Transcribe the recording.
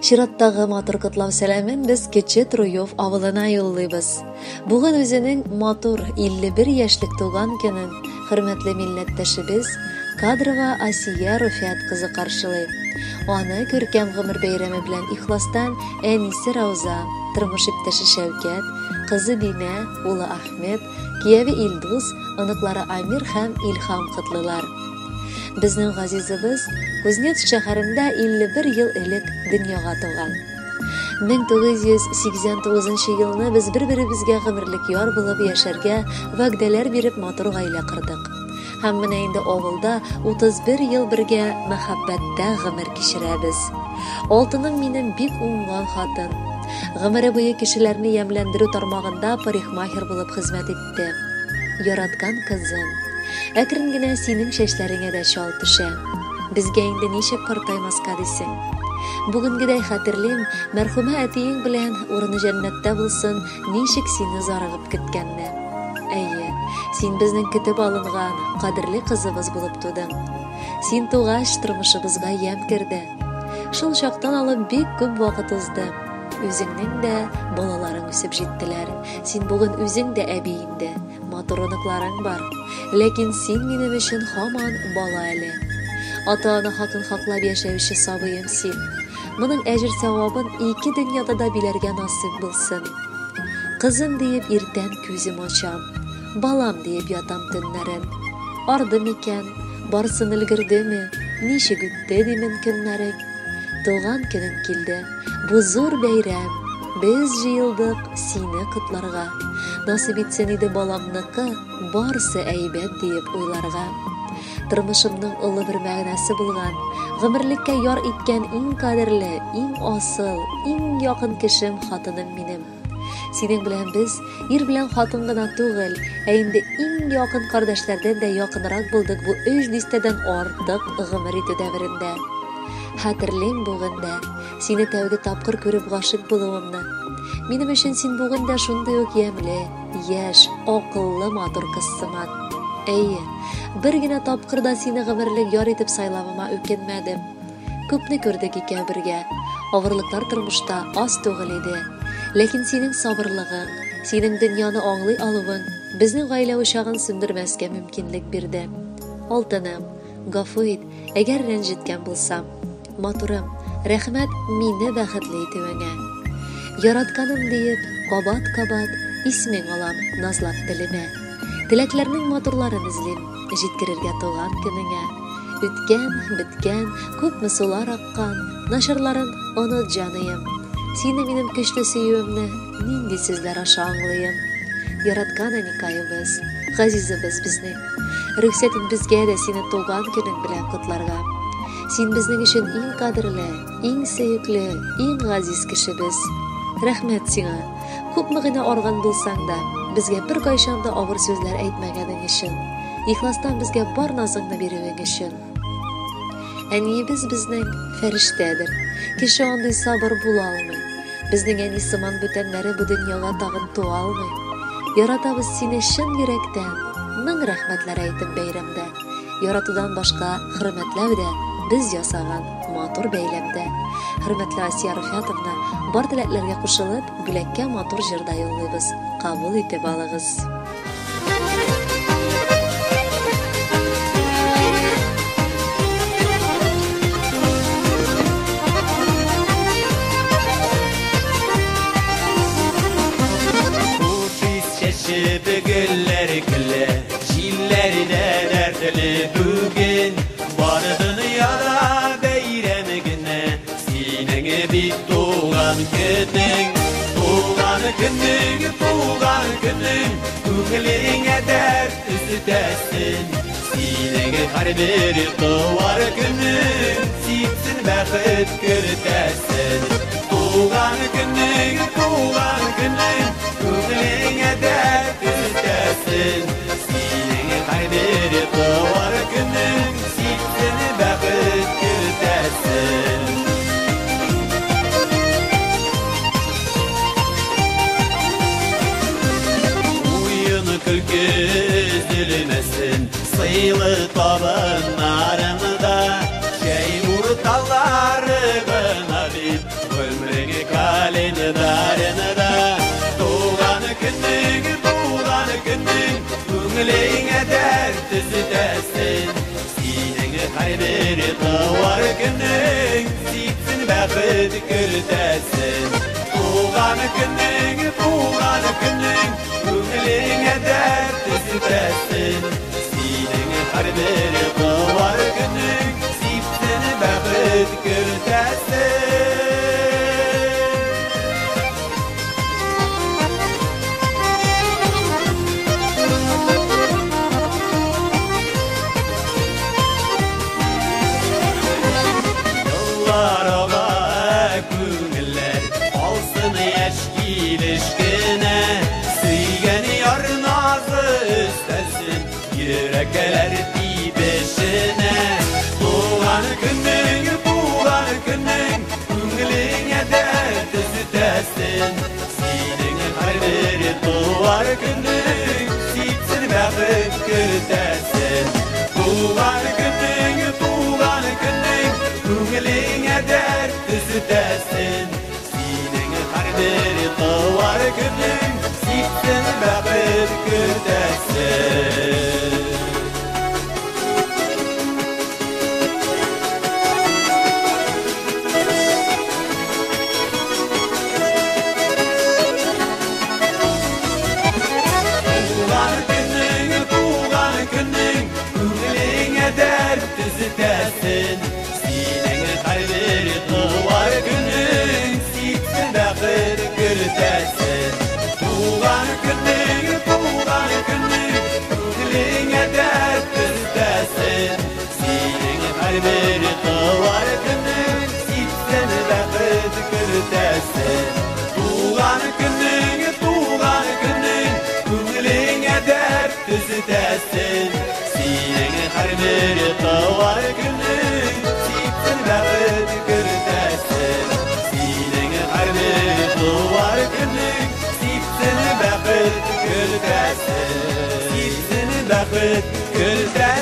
Чираттагы матур котлау сәламен без Кече Труев авылына юллыйбыз. Бүген үзенең матур 51 яшьлек туган көнен хөрмәтле милләттәшебез Кадрова Асия Руфият кызы каршылый. Аны күркәм гомер бәйрәме белән ихластан әнисе Рауза, тормыш иптәше Шәүкәт, кызы Динә, улы Ахмет, кияве Илдус, оныклары Амир һәм Илхам котлыйлар. Безнең газизыбыз Кузнецк шәһәрендә 51 ел элек дөньяга туган. 1989 елны без бер-беребезгә гомерлек яр булып яшәргә вәгъдәләр биреп матур гаилә кырдык. Һәм менә инде авылда 31 ел бергә мәхәббәттә гомер кичерәбез. Алтыным минем бик уңган хатын. Гомере буе кешеләрне ямьләндерү тармагында парикмахер булып хезмәт итте. Яраткан кызым, әкрен генә синең чәчләреңә дә чал төшә. Безгә инде ничек картаймаска дисең. Бүгенгедәй хәтерлим, мәрхүмә әтиең белән урыны җәннәттә булсын, ничек сине зарыгып көткәнне. Әйе, син безнең көтеп алынган кадерле кызыбыз булып тудың. Син тугач тормышыбызга ям керде. Шул чактан алып бик күп вакыт узды. Үзеңнең дә балаларың үсеп җиттеләр. Син бүген үзең дә әби инде. Матур оныкларың бар. Ләкин син минем өчен һаман бала әле. Ата-ана хакын хаклап яшәүче сабыем син. Моның әҗер савабын ике дөньяда да биләргә насыйп булсын. Кызым диеп иртән күзем ачам. Балам диеп ятам төннәрен. Арды микән, барсын өлгердеме, ничек үтте димен көннәрең. Туган көнең килде. Бу зур бәйрәм. Без җыелдык сине котларга. Насыйп итсен иде баламныкы, барсы әйбәт диеп уйларга. Тормышымның олы бер мәгънәсе булган, гомерлеккә яр иткән иң кадерле, иң асыл, иң якын кешем хатыным минем. Синең белән без ир белән хатын гына түгел, ә инде иң якын кардәшләрдән дә якынрак булдык бу 3 дистәдән артык гомер итү дәверендә. Хәтерлим бүген дә сине тәүге тапкыр күреп гашык булуымны. Минем өчен син бүген дә шундый ук ямьле, яшь, акыллы матур кызсыман. Әйе, бер генә тапкыр да сине гомерлек яр итеп сайлавыма үкенмәдем. Күпне күрдек икәү бергә. Авырлыклар тормышта аз түгел иде. Ләкин синең сабырлыгың, синең дөньяны аңлый алуың безнең гаилә учагын сүндермәскә мөмкинлек бирде. Алтыным, гафу ит, әгәр рәнҗеткән булсам. Матурым, рәхмәт мине бәхетле итүеңә. Яратканым диеп, кабат-кабат исмең алам назлап телемә. Теләкләрнең матурларын эзлим, җиткерергә туган көнеңә. Үткән, биткән, күпме сулар аккан, начарларын оныт җаныем. Сине минем көчле сөюемне нинди сүзләр аша аңлыйм. Яраткан әникәебез, газизыбыз безнең. Рөхсәт ит безгә дә сине туган көнең белән котларга. Син безнең өчен иң кадерле, иң сөекле, иң газиз кешебез. Рәхмәт сиңа. Күпме генә арган булсаң да, безгә бер кайчан да авыр сүзләр әйтмәгәнең өчен, ихластан безгә бар назыңны бирүең өчен. Әниебез безнең фәрештәдер. Кеше андый сабыр була алмый. Безнең әни сыман бүтәннәре бу дөньяга тагын туа алмый. Яратабыз сине чын йөрәктән. Мең рәхмәтләр әйтеп бәйрәмдә. Яратудан башка хөрмәтләү дә без ясаган матур бәйләмдә. Хөрмәтле Асия Руфиятовна, бар теләкләргә кушылып, бүләккә матур җырда юллыйбыз. Кабул итеп алыгыз. Güller gülle, jillerden erteli bugün. Var dünyada beyrem güne, sinenge bir tuğan günün. Tuğan günün, tuğan günün, Kuglerine dert üstüdesin. Sinenge her bir tuğar günün, Sitsin vakit görütesin. Tuğan günün, tuğan günün, Kuglerine dert üstüdesin. Sinenge her bir tuğar günün, Sitsin vakit görütesin. Külkü üzülmesin, sıylı tabınlarında, şey vurtalları gına bit, Күңелеңе дәрт үзетәсен, синең һәр тауар көнең, сипсен бәхет көртәсен. Туган көнең, күңелеңе дәрт үзетәсен, синең һәр тауар көнең, сипсен бәхет көртәсен. Yürekler dibesine Tuğan günün, Күңелеңе дәрт үзетәсен, синең һәр туар көнең, сипсен бәхет көртәсен. Туган көнең, күңелеңе дәрт үзетәсен, синең һәр туар көнең, сипсен бәхет көртәсен. Үзетәсен, синең һәр туар көнең, сипсен бәхет көртәсен. Туган көнең, күңелеңе дәрт үзетәсен, синең һәр туар көнең, сипсен бәхет көртәсен. Туган көнең, күңелеңе дәрт үзетәсен, синең һәр туар көнең, сипсен бәхет көртәсен. Синең һәр туар көнең, сипсен бәхет көртәсен. Сипсен бәхет көртәсен.